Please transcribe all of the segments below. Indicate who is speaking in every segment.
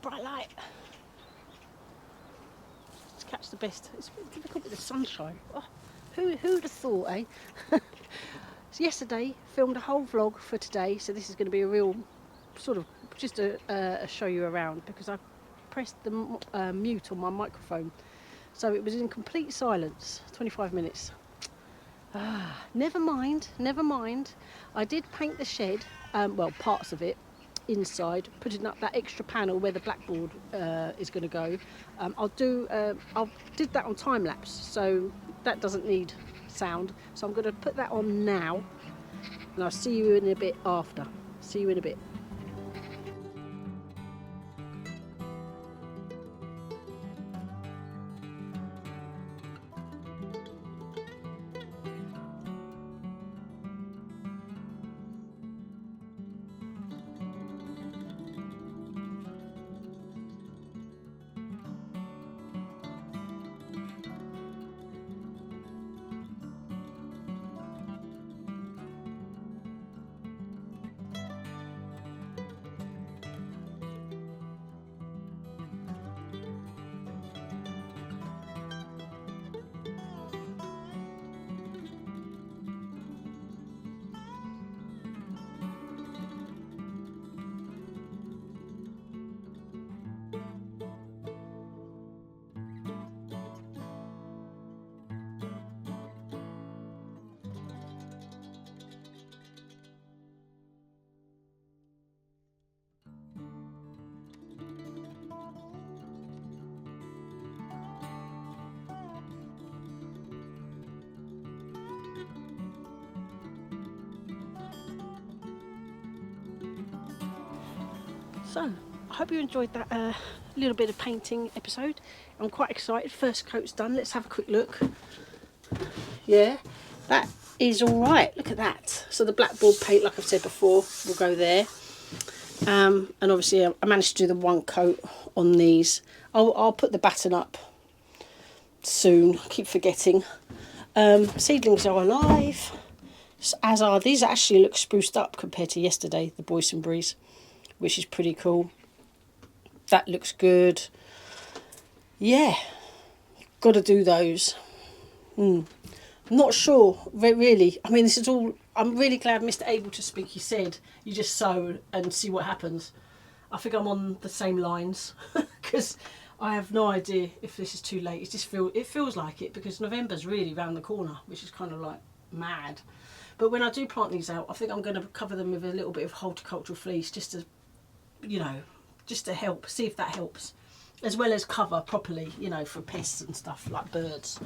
Speaker 1: bright light. Let's catch the best. It's difficult with the sunshine. Oh, who'd have thought, eh? So yesterday, filmed a whole vlog for today, so this is going to be a real sort of just a show you around, because I pressed the mute on my microphone, so it was in complete silence. 25 minutes. Never mind. I did paint the shed, well, parts of it inside, putting up that extra panel where the blackboard is going to go. I did that on time lapse, so that doesn't need sound. So I'm going to put that on now, and I'll see you in a bit after. See you in a bit. So, I hope you enjoyed that little bit of painting episode. I'm quite excited. First coat's done. Let's have a quick look. Yeah, that is all right. Look at that. So the blackboard paint, like I've said before, will go there. And obviously I managed to do the one coat on these. I'll put the batten up soon. I keep forgetting. Seedlings are alive, as are these. Actually look spruced up compared to yesterday, the boysenberries, which is pretty cool. That looks good. Yeah, got to do those. I'm not sure, really. I mean, this is all... I'm really glad Mr. Able to Speak, he said, you just sow and see what happens. I think I'm on the same lines, because I have no idea if this is too late. It feels like it, because November's really round the corner, which is kind of like mad. But when I do plant these out, I think I'm going to cover them with a little bit of horticultural fleece, just to, you know, just to help, see if that helps, as well as cover properly, you know, for pests and stuff like birds.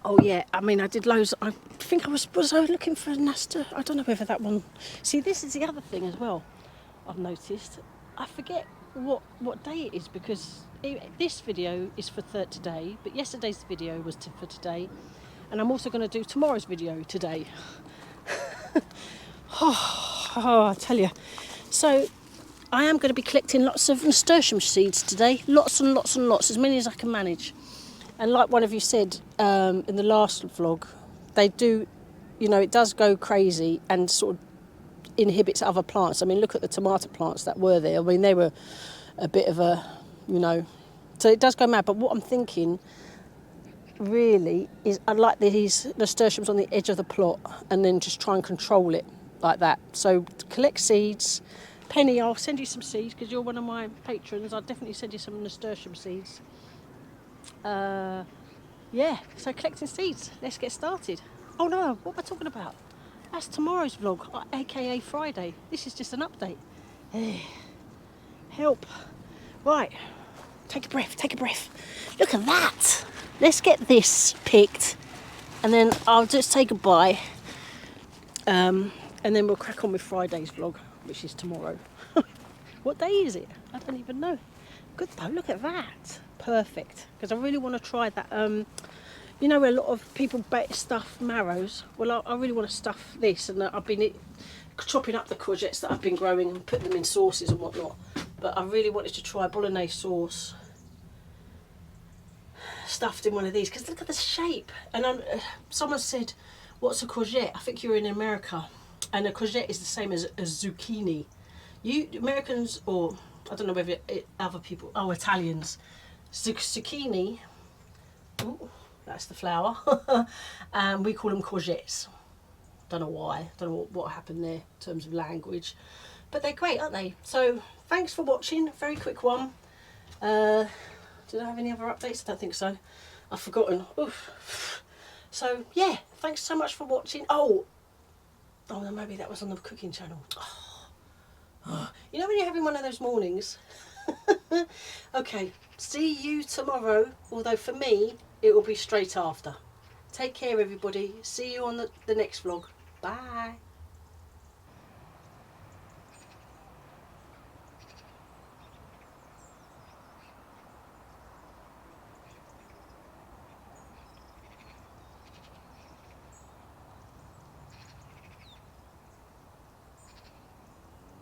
Speaker 1: Oh yeah, I mean, I did loads. I think I was I looking for a Nasta. I don't know whether that one... See, this is the other thing as well I've noticed. I forget what day it is, because this video is for today, but yesterday's video was for today, and I'm also going to do tomorrow's video today. Oh, I tell you. So I am going to be collecting lots of nasturtium seeds today. Lots and lots and lots, as many as I can manage. And like one of you said in the last vlog, they do, you know, it does go crazy and sort of inhibits other plants. I mean, look at the tomato plants that were there. I mean, they were a bit of a, you know, so it does go mad. But what I'm thinking really is I'd like these nasturtiums on the edge of the plot, and then just try and control it like that. So collect seeds. Penny, I'll send you some seeds, because you're one of my patrons. I'll definitely send you some nasturtium seeds. Yeah, so collecting seeds. Let's get started. Oh no, what am I talking about? That's tomorrow's vlog, aka Friday. This is just an update. Help. Right, take a breath. Look at that. Let's get this picked, and then I'll just say goodbye, and then we'll crack on with Friday's vlog, which is tomorrow. What day is it? I don't even know. Good though, look at that. Perfect, because I really want to try that, you know, where a lot of people stuff marrows. Well, I really want to stuff this, and I've been chopping up the courgettes that I've been growing and putting them in sauces and whatnot. But I really wanted to try bolognese sauce stuffed in one of these, because look at the shape. And someone said, what's a courgette? I think you're in America, and a courgette is the same as a zucchini. You Americans, or I don't know whether other people, oh, Italians. Zucchini, ooh, that's the flower, and we call them courgettes. Don't know why, don't know what happened there in terms of language, but they're great, aren't they? So thanks for watching, very quick one. Did I have any other updates? I don't think so. I've forgotten. Oof. So yeah, thanks so much for watching. Oh no, maybe that was on the cooking channel. You know when you're having one of those mornings? Okay, see you tomorrow, although for me it will be straight after. Take care everybody, see you on the next vlog. Bye.